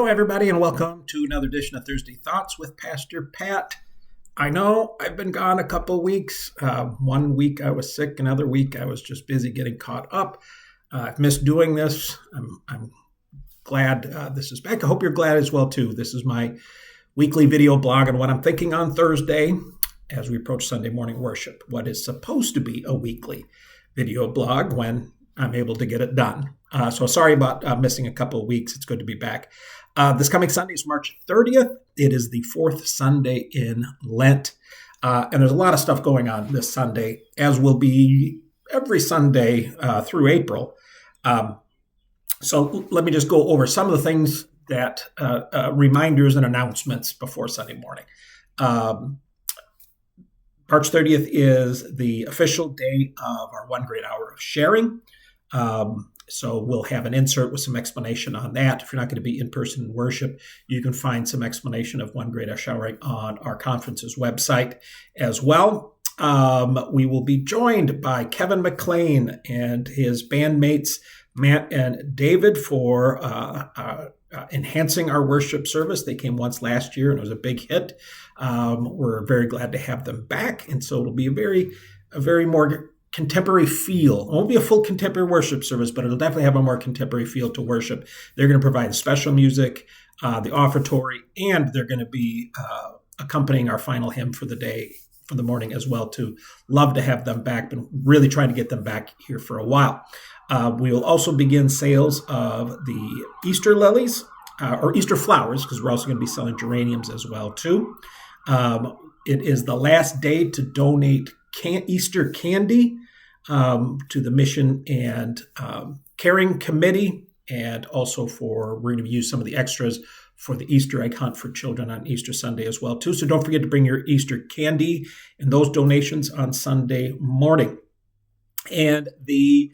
Hello, everybody, and welcome to another edition of Thursday Thoughts with Pastor Pat. I know I've been gone a couple weeks. 1 week I was sick, another week I was just busy getting caught up. I've missed doing this. I'm glad this is back. I hope you're glad as well, too. This is my weekly video blog on what I'm thinking on Thursday as we approach Sunday morning worship, what is supposed to be a weekly video blog when I'm able to get it done. So sorry about missing a couple of weeks. It's good to be back. This coming Sunday is March 30th. It is the fourth Sunday in Lent. And there's a lot of stuff going on this Sunday, as will be every Sunday through April. So let me just go over some of the things that reminders and announcements before Sunday morning. March 30th is the official day of our 1 Great Hour of Sharing. So we'll have an insert with some explanation on that. If you're not going to be in person worship, you can find some explanation of 1 Great Hour Showering on our conference's website as well. We will be joined by Kevin McLean and his bandmates, Matt and David, for enhancing our worship service. They came once last year and it was a big hit. We're very glad to have them back. And so it'll be a very more contemporary feel. It won't be a full contemporary worship service, but it'll definitely have a more contemporary feel to worship. They're going to provide special music, the offertory, and they're going to be accompanying our final hymn for the day, for the morning as well, too. Love to have them back. Been really trying to get them back here for a while. We will also begin sales of the Easter lilies, or Easter flowers, because we're also going to be selling geraniums as well, too. It is the last day to donate Easter candy to the Mission and Caring Committee, and also we're going to use some of the extras for the Easter egg hunt for children on Easter Sunday as well, too. So don't forget to bring your Easter candy and those donations on Sunday morning. And the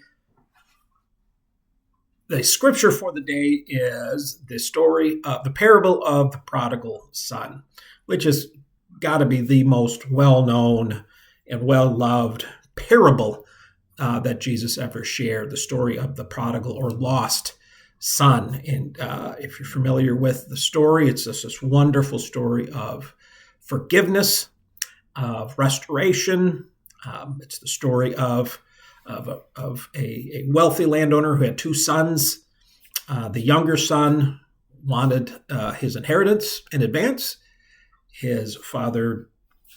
scripture for the day is the story of the parable of the prodigal son, which has got to be the most well-known and well-loved parable that Jesus ever shared, the story of the prodigal or lost son. And if you're familiar with the story, it's just this wonderful story of forgiveness, of restoration. It's the story of a wealthy landowner who had two sons. The younger son wanted his inheritance in advance. His father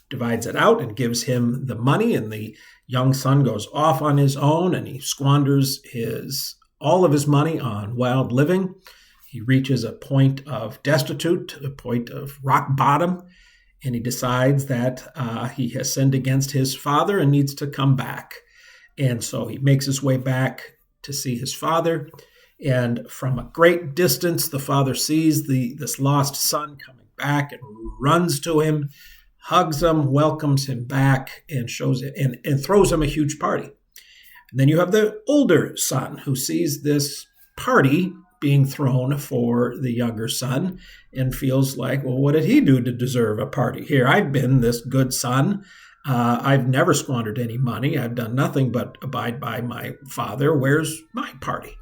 divides it out and gives him the money, and the young son goes off on his own and he squanders all of his money on wild living. He reaches a point of destitute, a point of rock bottom, and he decides that he has sinned against his father and needs to come back. And so he makes his way back to see his father, and from a great distance, the father sees this lost son coming back and runs to him, hugs him, welcomes him back, and shows it and throws him a huge party. And then you have the older son who sees this party being thrown for the younger son and feels like, well, what did he do to deserve a party? Here, I've been this good son. I've never squandered any money. I've done nothing but abide by my father. Where's my party?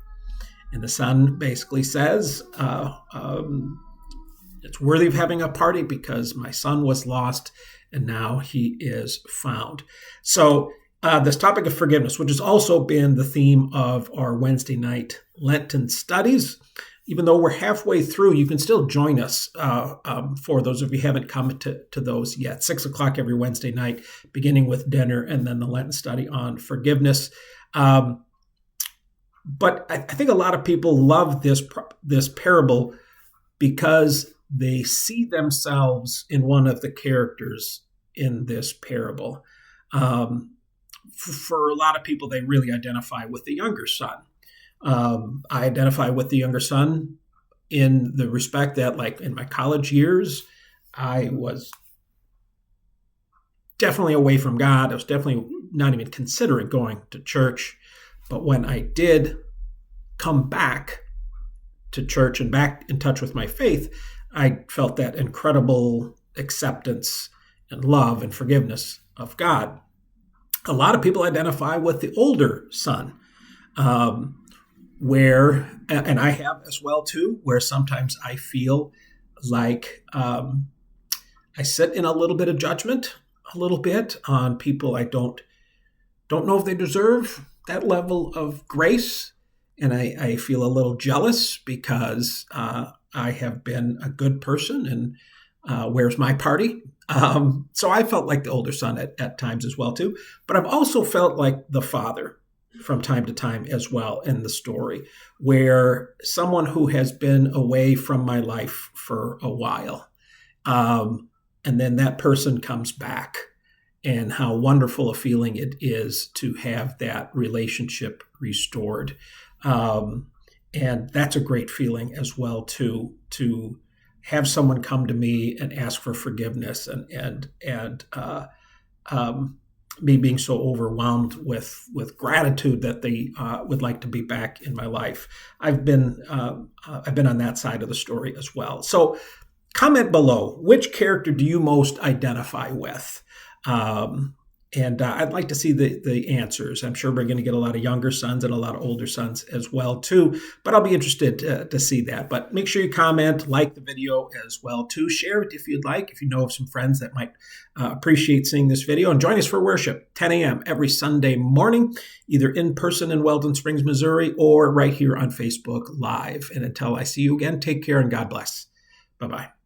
And the son basically says, it's worthy of having a party because my son was lost and now he is found. So this topic of forgiveness, which has also been the theme of our Wednesday night Lenten studies, even though we're halfway through, you can still join us for those of you who haven't come to those yet. 6 o'clock every Wednesday night, beginning with dinner and then the Lenten study on forgiveness. But I think a lot of people love this parable because they see themselves in one of the characters in this parable. For a lot of people, they really identify with the younger son. I identify with the younger son in the respect that, like in my college years, I was definitely away from God. I was definitely not even considering going to church. But when I did come back to church and back in touch with my faith, I felt that incredible acceptance and love and forgiveness of God. A lot of people identify with the older son. where, and I have as well too, where sometimes I feel like I sit in a little bit of judgment, a little bit on people I don't know if they deserve that level of grace, and I feel a little jealous because I have been a good person, and where's my party? So I felt like the older son at times as well too, but I've also felt like the father from time to time as well in the story, where someone who has been away from my life for a while, and then that person comes back, and how wonderful a feeling it is to have that relationship restored. And that's a great feeling as well to have someone come to me and ask for forgiveness, and me being so overwhelmed with gratitude that they would like to be back in my life. I've been on that side of the story as well. So comment below, which character do you most identify with? And I'd like to see the answers. I'm sure we're going to get a lot of younger sons and a lot of older sons as well too, but I'll be interested to see that. But make sure you comment, like the video as well too. Share it if you'd like, if you know of some friends that might appreciate seeing this video. And join us for worship, 10 a.m. every Sunday morning, either in person in Weldon Springs, Missouri, or right here on Facebook Live. And until I see you again, take care and God bless. Bye-bye.